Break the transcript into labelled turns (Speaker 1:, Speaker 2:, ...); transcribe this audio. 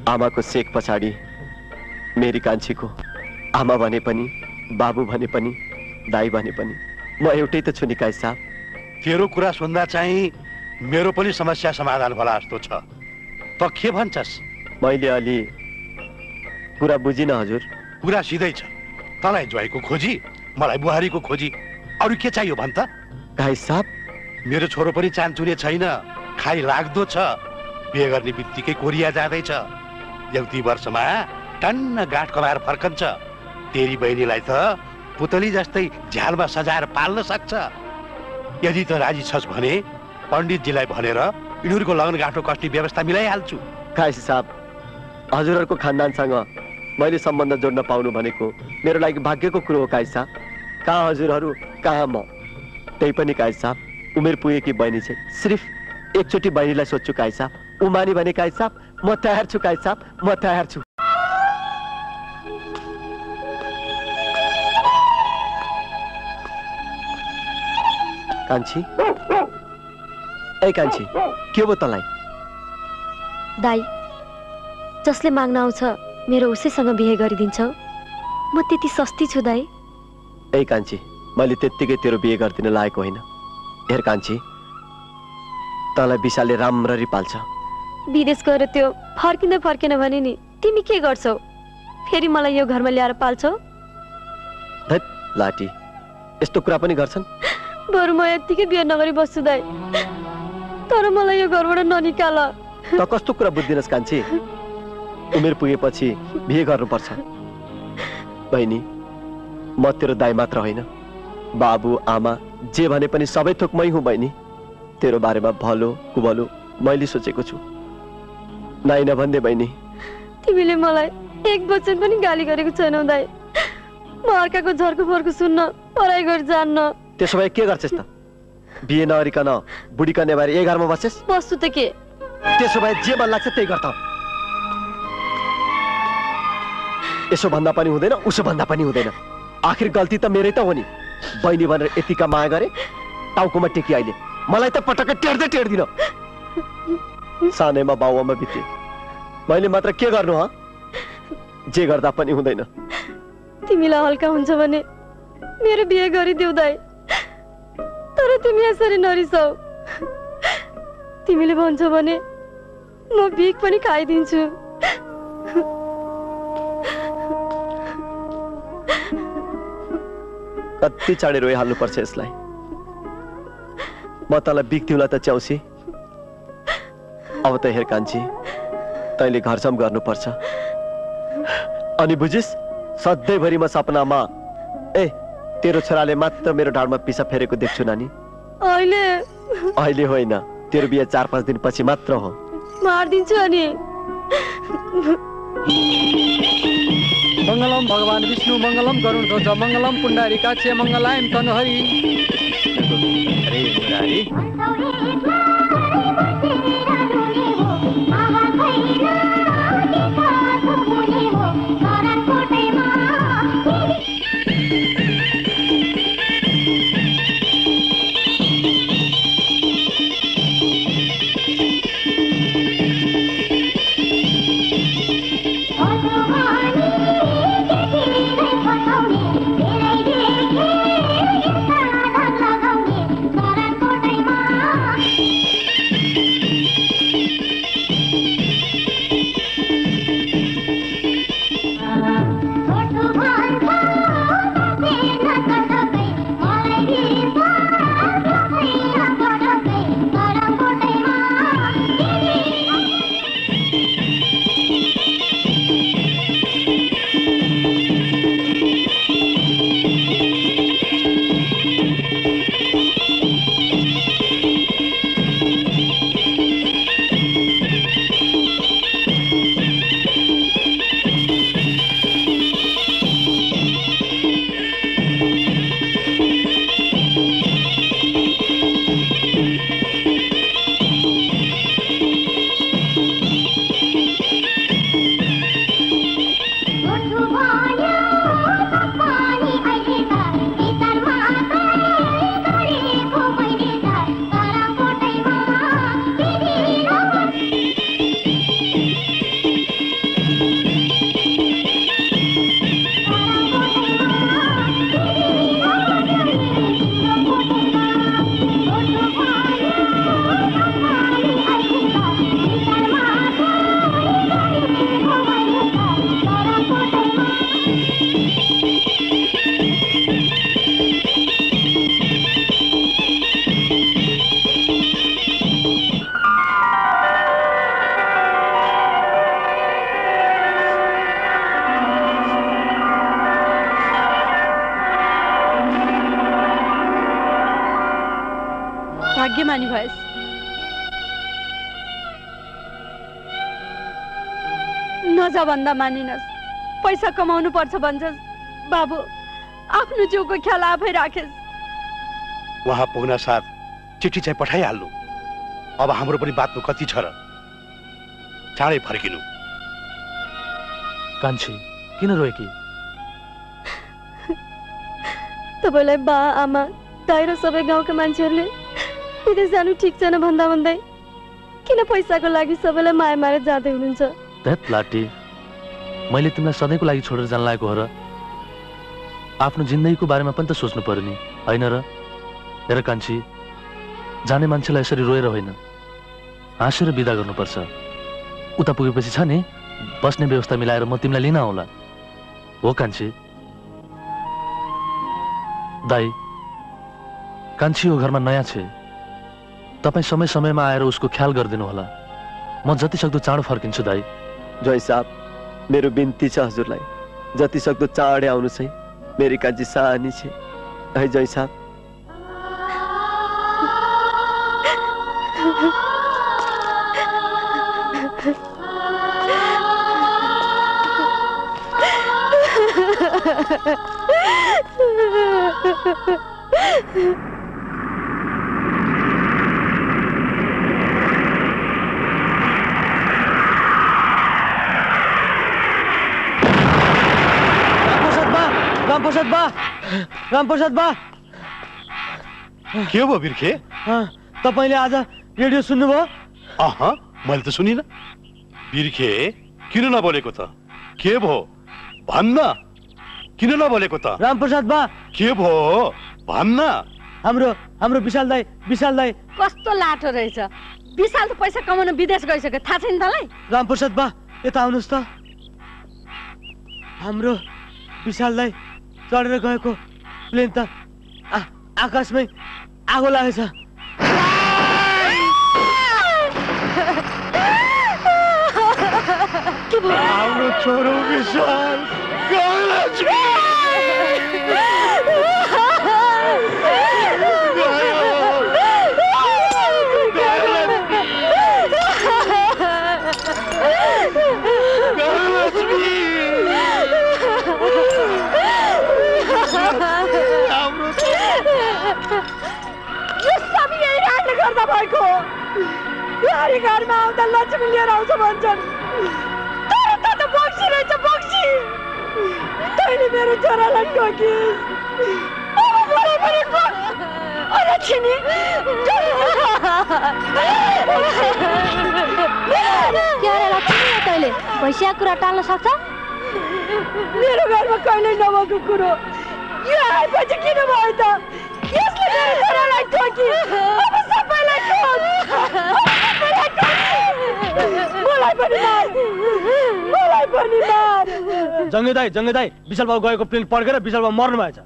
Speaker 1: आमाको सेक पछाडि मेरी कान्छीको आमा भने पनि, बाबु भने पनि, दाई भने पनि म एउटै त छु नि काई साहब।
Speaker 2: तेरो कुरा सुन्दा चाहिँ मेरो पनि समस्या समाधान होला जस्तो छ। त के भन्छस्?
Speaker 1: मैले अलि कुरा बुझिन हजुर।
Speaker 2: कुरा सिधै छ। तँलाई ज्वाइँको खोजी, मलाई बुहारीको खोजी, अरू के चाहियो भन् त?
Speaker 1: काई साहब,
Speaker 2: मेरो छोरो पनि चान्चुने छैन, खाइ लाग्दो छ। बिहे गर्ने बित्तिकै कोरिया जाँदैछ। यति वर्षमा टन्न गाँठ कमाएर फर्कन्छ। तेरी बहिनीलाई त पुतली जस्तै झ्यालमा सजाएर पाल्न सक्छ। यदि त राजी छस् भने पण्डितजीलाई भनेर यिनीहरूको लगन गाँठो कस्ने व्यवस्था मिलाइहाल्छु।
Speaker 1: काई साहब, हजुरहरूको खानदानसँग मैले सम्बन्ध जोड्न पाउनु भनेको मेरो लागि भाग्यको कुरो हो काई साहब। कहाँ हजुरहरू, कहाँ म। त्यही पनि काई साहब, उमेर पुगेकी बहिनी चाहिँ सिर्फ एकचोटि बहिनीलाई सोध्छु काई साहब। उमानी भने काई साहब म तयार छु काई साहब, म तयार छु। कान्छी, ए कान्छी, के भयो तँलाई?
Speaker 3: दाई, जसले माग्न आउँछ मेरो उसैसँग बिहे गरिदिन्छौ। म त्यति सस्ती छु दाई।
Speaker 1: ए कान्छी, मैले त्यत्तिकै तेरो बिहे गरिदिन लागेको होइन। हेर कान्छी, तँलाई विशालले राम्ररी पाल्छ।
Speaker 3: विदेश गएर त्यो फर्किँदै फर्केन भने नि तिमी के गर्छौ? फेरि मलाई यो घरमा ल्याएर पाल्छौ?
Speaker 1: धत लाटी, यस्तो कुरा पनि गर्छन्?
Speaker 3: बरु म यत्तिकै बिहे नगरी बस्छु दाई, तर मलाई यो घरबाट ननिकाल।
Speaker 1: त कस्तो कुरा बुझ्दिनस् कान्छी? उमेर पुगेपछि बिहे गर्नुपर्छ। बहिनी, म तेरो दाइ मात्र होइन, बाबु आमा जे भने पनि सबै थोक मै हुँ। बहिनी, तेरो बारेमा भलो कुभलो मैले सोचेको छु। नाइ नभन्दे बहिनी।
Speaker 3: तिमीले मलाई एक वचन पनि गाली गरेको छैनौ दाइ। म अर्काको झर्को फर्को सुन्न, पढाइ गरी जान्न।
Speaker 1: त्यसो भए के गर्छस् त? बिहे नगरिकन बुढी कन्या भएर ए घरमा बस्छस्?
Speaker 3: बस्छु त के?
Speaker 1: त्यसो भए जे मन लाग्छ त्यही गर्छ। यसो भन्दा पनि हुँदैन, उसो भन्दा पनि हुँदैन। आखिर गल्ती त मेरै त हो नि। बहिनी भनेर यतिका माया गरे, टाउकोमा टेकी अहिले मलाई त पटक्कै टेर्दै टेर्दिन। सानैमा बाउआमा बिते, मैले मात्र के गर्नु? ह जे गर्दा पनि हुँदैन।
Speaker 3: तिमीलाई हल्का हुन्छ भने मेरो बिहे गरिदेऊ दाइ, तर तिमी यसरी नरिसाऊ। तिमीले भन्छौ भने म भिख पनि खाइदिन्छु।
Speaker 1: कति चाँडै रोइहाल्नु पर्छ यसलाई। म तँलाई भिख दिउँला त च्याउसी। अब त हेर कान्छी, तैँले घरसम्म गर्नुपर्छ। अनि बुझिस, सधैँभरि म सपनामा तेरो छोराले मात्र मेरो ढाडमा पिसा फेरेको देख्छु नानी। अहिले होइन, तेरो बिहे 4-5 दिन पछि मात्र हो।
Speaker 3: मार्दिन्छु अनि।
Speaker 4: मंगलम भगवान विष्णु मंगलम गरुण ध्वज मंगलम पुंडरीकाक्ष मंगलायं तनहरि।
Speaker 1: अरे मुरारी,
Speaker 5: भाग्यमानी भएस्। नजा भन्दा मानिनस्, पैसा कमाउनु पर्छ भन्छस्। बाबु आफ्नो जिउको ख्याल आफै राखेस्।
Speaker 2: वहाँ पुग्न साथ चिठी चाहिँ पठाइहाल्नु। अब हाम्रो पनि बातमा कति छ र, चाँडै फर्किनु।
Speaker 6: कान्छी किन रोएकी?
Speaker 3: तपाईँलाई बा आमा दाइ र सबै गाउँका मान्छेहरूले विदेश जानु ठिक छैन भन्दा भन्दै किन पैसाको लागि सबैलाई माया मारेर जाँदै हुनुहुन्छ?
Speaker 6: दैट लाटी, मैले तिमीलाई सधैँको लागि छोडेर जान लागेको हो र? आफ्नो जिन्दगीको बारेमा पनि त सोच्नु पर्यो नि, होइन र? हेर कान्छी, जाने मान्छेलाई यसरी रोएर होइन, हाँसेर बिदा गर्नुपर्छ। उता पुगेपछि छ नि बस्ने व्यवस्था मिलाएर म तिमीलाई लिन आउला। हो कान्छी? दाइ, कान्छी यो घरमा नयाँ छे, तपाईँ समय समयमा आएर उसको ख्याल गरिदिनु होला। म जति सक्दो चाँडो फर्किन्छु दाइ।
Speaker 1: जय साहब, मेरो बिन्ती छ हजुरलाई, जति सक्दो चाँडै आउनु है। मेरी कान्छी सानी छे है जय साहब।
Speaker 4: रामप्रसाद बा,
Speaker 2: के भयो बिर्खे?
Speaker 4: तपाईँले आज रेडियो सुन्नुभयो?
Speaker 2: मैले त सुनिनँ। बिर्खे किन नबोलेको त? के भयो भन्न, किन नबोलेको त?
Speaker 4: रामप्रसाद बा,
Speaker 2: के भयो भन्न।
Speaker 4: हाम्रो विशाल दाई
Speaker 5: कस्तो लाठो रहेछ। विशाल त पैसा कमाउन विदेश गइसक्यो, थाहा छैन तँलाई?
Speaker 4: रामप्रसाद बा, यता आउनुहोस् त। हाम्रो विशाल दाई चढेर गएको प्लेन त आकाशमै आगो लागेछ।
Speaker 2: हाम्रो छोरो विशाल
Speaker 5: गर्दा भएको यारी घरमा आउँदा लक्ष्मी लिएर आउँछ भन्छन्, तर त त बक्सी रहेछ बक्सी। तैँले मेरो छोरालाई ठोकिस्, अब मलाई पनि ठोक। अरे छिनी
Speaker 3: क्यारे लक्ष्मी, तैँले पैसा कुरा टाल्न सक्छ?
Speaker 5: मेरो घरमा कहिल्यै नभएको कुरो यो आएपछि किन भयो त? यसले मेरो छोरालाई ठोकी, अब सबैलाई ठोक। मलाई पनि मार।
Speaker 4: जङ्गे दाई विशाल बाबु गएको प्लेन पड्केर विशाल बाबु मर्नु भएछ।